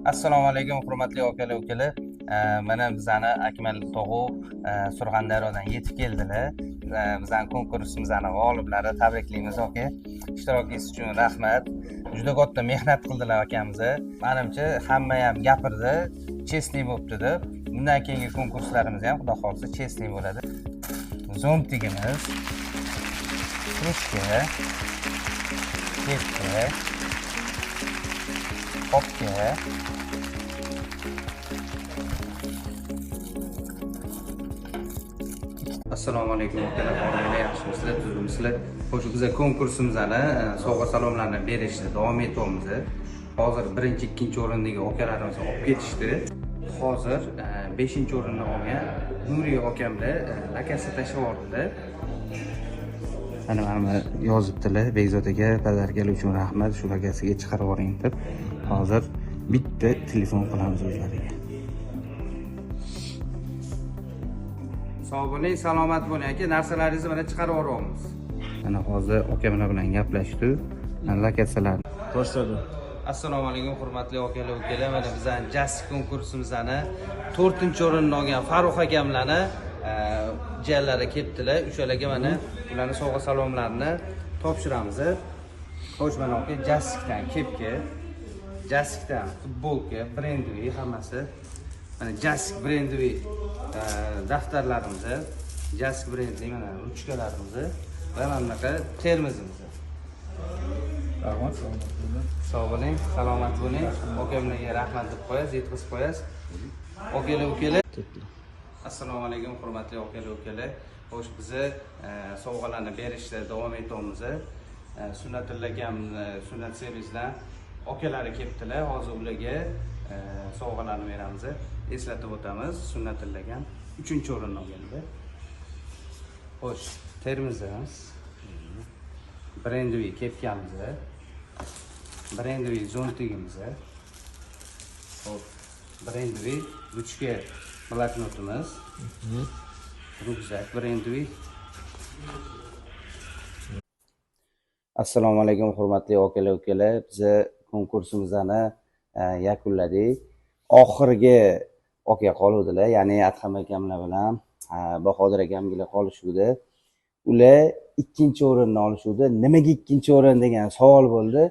Assalomu alaykum hurmatli akalar ukalar. Mana bizani Akmal tog'u Surxondaryodan yetib keldilar. Bizani konkursimizning g'oliblari, tabriklaymiz aka. Ishtirokingiz uchun rahmat. Juda katta mehnat qildilar akamiz. Menimcha hamma ham gapirdi, chestniy bo'libdi deb. Bundan keyingi konkurslarimiz ham xudo xolisa chestniy bo'ladi. Zo'mtigimiz, krujka, kepka, qopga, assalomu alaykum akalar, xorlar yaxshimisizlar, tuzukmisizlar? Xo'sh, biz konkursimizni sovg'a salomlarni berishda davom etyapmiz. Hozir 1-2 o'rindagi akalarimiz olib ketishdi. Hozir 5-o'rinni olgan Nuriy akamlar lakasi tashlavordilar. Mana yozibdilar, Bekzod aka, pazargali uchun rahmat, shu lakasiga chiqarib yuboring deb. Hozir bitta telefon qilamiz o'zlariga. Sog' bo'ling, salomat bo'ling aka, narsalaringizni mana chiqarib yuboramiz. Mana hozir akalar bilan gaplashdi. Lakatsiyalarni boshladi. Assalomu alaykum hurmatli akalar ukalar. Mana bizning jazz konkursimizning 4-o'rinni olgan Farruh akamlarni jiyanlari kelibdilar. O'shalarga mana ularning sovg'a salomlarini topshiramiz. Xo'sh, mana aka jazzdan kepka, jazzdan futbolka, brendli hammasi. Mana jazz brendli daftarlarimiz, jazz brendli mana ruchkalarimiz va mana bunaqa termizimiz. Rahmat. Sog' bo'ling, salomat bo'ling. Akamlarga rahmat deb qo'yasiz, yetkazib qo'yasiz. Akalar ukalar. Assalomu alaykum hurmatli akalar ukalar. Xo'sh, biz sovg'alarni berishda davom etyapmiz. Sunnatulla akam sunnat servisdan akalari kelibdilar. Hozir ularga sovg'alarni beramiz. Eslatib o'tamiz, Sunnatulla akam 3-o'rinni olganlar. Xo'sh, termizimiz, brendli kepkamiz, brendli zo'ntigimiz, hop, brendli ruchka bloknotimiz, rukzak brendli. Assalomu alaykum hurmatli akalar ukalar. Biz konkursimizni yakunladik. Oxirgi aka qoluvdilar, ya'ni Adham akamlar bilan Bahodir akamlar qolishuvdi. Ular 2-o'rinni olishuvdi. Nimaga 2-o'rin degan savol bo'ldi.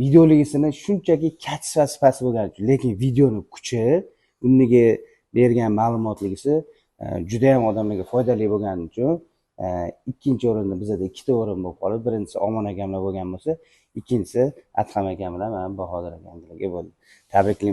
Videoligisini shunchaki kachchasi past bo'lgani uchun, lekin videoni kuchi, unga bergan ma'lumotligisi juda ham odamlarga foydali bo'lgani uchun 2-o'rinda bizda 2ta o'rin bo'lib qoldi. Birinchisi Omon akamlar bo'lgan bo'lsa, ikkinchisi Adham akam bilan Bahodir akamlarga bo'ldi. Tabriklayman.